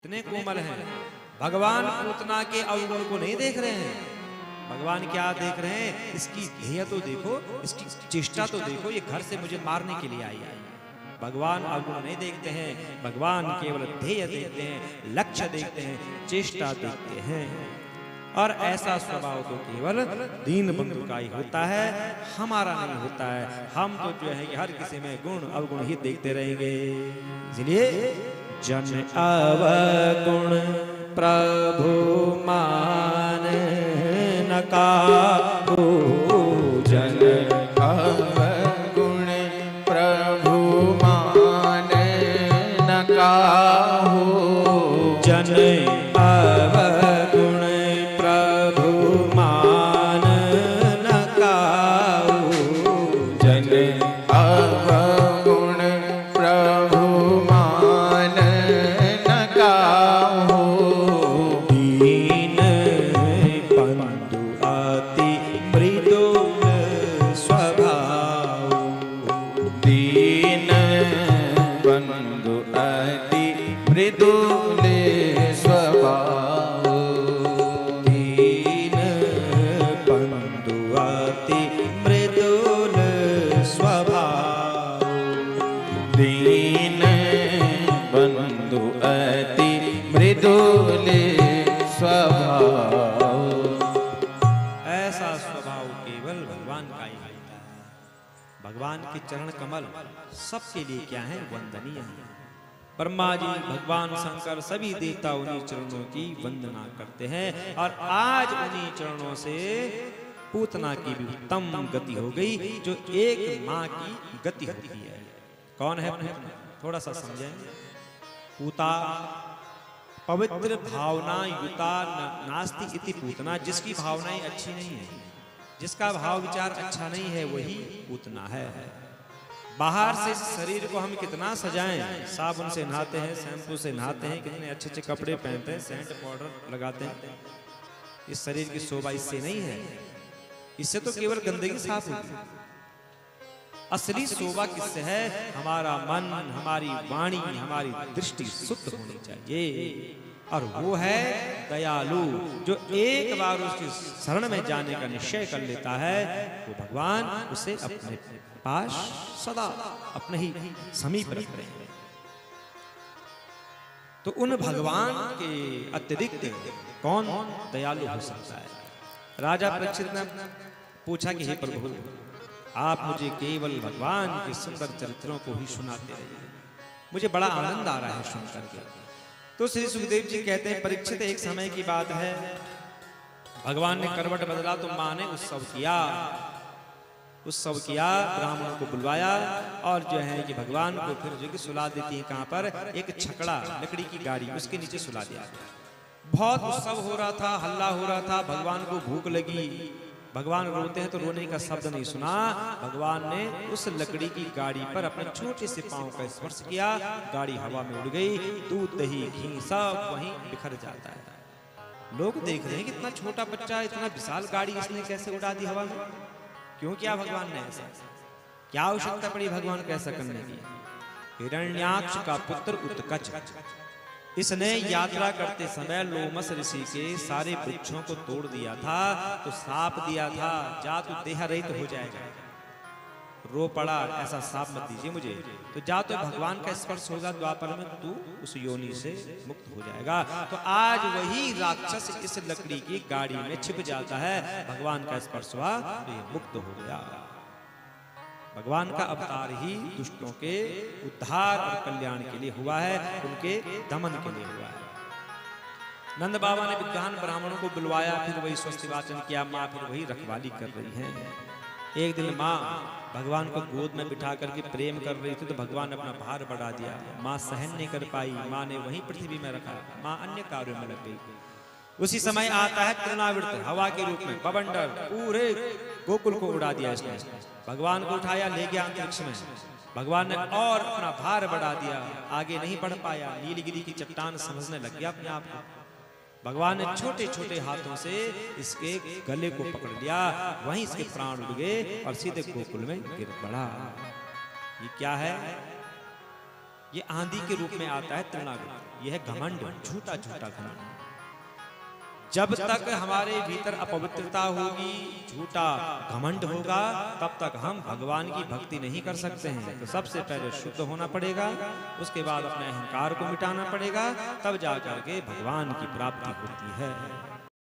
कितने कोमल हैं। भगवान पूतना के अवगुण को नहीं देख रहे हैं, भगवान क्या देख रहे हैं, इसकी ध्येय तो देखो, इसकी चेष्टा तो देखो, ये घर से मुझे मारने के लिए आई है। भगवान अवगुण नहीं देखते हैं, भगवान केवल ध्येय देखते हैं, लक्ष्य देखते हैं, चेष्टा देखते हैं। और ऐसा स्वभाव तो केवल दीन बंधु का ही होता है, हमारा नहीं होता है। हम तो जो है हर किसी में गुण अवगुण ही देखते रहेंगे। इसलिए जन अवगुण प्रभु मान न काहू, जन अवगुण प्रभु मान न काहू, जन अवगुण प्रभु मान न काहू, जन अवगुण प्रभु मान न काहू, दीन बंधु अति मृदुल स्वभाव, दीन बंधु अति मृदुल स्वभाव, दीन बंधु अति मृदुल स्वभाव, दीन बंधु अति मृदुल स्वभाव। ऐसा स्वभाव केवल भगवान का ही होता है। भगवान के चरण कमल सबके लिए क्या है, वंदनीय है। ब्रह्मा जी, भगवान शंकर, सभी देवता उन्हीं चरणों की वंदना करते हैं। और आज उन्हीं चरणों से पूतना की भी उत्तम गति हो गई, जो एक माँ की गति होती है। कौन है पूतना? थोड़ा सा समझें। पूता पवित्र भावना युता नास्ति इति पूतना, जिसकी भावनाएं अच्छी नहीं है, जिसका भाव विचार अच्छा नहीं है, वही पूतना है। बाहर से शरीर को हम कितना सजाएं, साबुन से नहाते हैं, शैम्पू से नहाते हैं, कितने अच्छे अच्छे कपड़े पहनते हैं, सेंट पाउडर लगाते हैं, इस शरीर की शोभा इससे नहीं है। इससे तो केवल गंदगी साफ होगी। असली शोभा किससे है? हमारा मन, हमारी वाणी, हमारी दृष्टि शुद्ध होनी चाहिए। और वो है दयालु, जो एक बार उसकी शरण में जाने का निश्चय कर लेता है, वो भगवान उसे अपने पास सदा अपने ही समीप रख रहे हैं। तो उन भगवान के अतिरिक्त कौन दयालु हो सकता है? राजा परीक्षित ने पूछा कि हे प्रभु, आप मुझे केवल भगवान के सुंदर चरित्रों को ही सुनाते रहिए, मुझे बड़ा आनंद आ रहा है सुनकर के। तो श्री सुखदेव जी कहते हैं, परीक्षित, एक समय की बात है, भगवान ने करवट बदला तो मां ने उत्सव किया, ब्राह्मणों को बुलवाया और जो है कि भगवान को फिर जो कि सुला देती है, कहां पर? एक छकड़ा, लकड़ी की गाड़ी, उसके नीचे सुला दिया। बहुत उत्सव हो रहा था, हल्ला हो रहा था, भगवान को भूख लगी। भगवान रोते हैं तो रोने का शब्द नहीं सुना, भगवान ने उस लकड़ी की गाड़ी पर अपने छोटे से पांव का स्पर्श किया, गाड़ी हवा में उड़ गई, दूध दही घी सब वहीं बिखर जाता है। लोग देख रहे हैं कि इतना छोटा बच्चा, इतना विशाल गाड़ी इसने कैसे उड़ा दी हवा में? क्यों किया भगवान ने ऐसा? क्या आवश्यकता पड़ी भगवान को ऐसा करने की? हिरण्याक्ष का पुत्र उत्कच, इसने यात्रा करते समय लोमस ऋषि के सारे वृक्षों को तोड़ दिया था, तो साप दिया था, जा तू देह रहित हो जाएगा। रो पड़ा, ऐसा साप मत दीजिए मुझे, तो जा तो भगवान का स्पर्श होगा द्वापर में, तू उस योनि से मुक्त हो जाएगा। तो आज वही राक्षस इस लकड़ी की गाड़ी में छिप जाता है, भगवान का स्पर्श हुआ तो ये मुक्त हो गया। भगवान का अवतार ही दुष्टों के उद्धार और कल्याण के लिए हुआ है, उनके दमन के लिए हुआ है। नंद बाबा ने विद्वान ब्राह्मणों को बुलवाया, फिर वही स्वस्ति वाचन किया, माँ फिर वही रखवाली कर रही है। एक दिन माँ भगवान को गोद में बिठा करके प्रेम कर रही थी, तो भगवान ने अपना भार बढ़ा दिया, माँ सहन नहीं कर पाई, माँ ने वहीं पृथ्वी में रखा, माँ अन्य कार्यों में लग गई। उसी समय आता है तृणावृत हवा के रूप में बवंडर, पूरे गोकुल को उड़ा दिया इसने। भगवान को उठाया, ले गया अंतरिक्ष में, भगवान ने और अपना भार बढ़ा दिया, आगे नहीं बढ़ पाया, नीलगिरी की चट्टान समझने लग गया अपने आप को। भगवान ने छोटे छोटे हाथों से इसके गले को पकड़ लिया, वहीं इसके प्राण उड़ गए और सीधे गोकुल में गिर पड़ा। ये क्या है? ये आंधी के रूप में आता है तृणावृत। यह है घमंड, झूठा झूठा घमंड। जब तक हमारे भीतर अपवित्रता होगी, झूठा घमंड होगा, तब तक हम भगवान की भक्ति नहीं कर सकते हैं। तो सबसे पहले शुद्ध होना पड़ेगा, उसके बाद अपने अहंकार को मिटाना पड़ेगा, तब जाकर के भगवान की प्राप्ति होती है।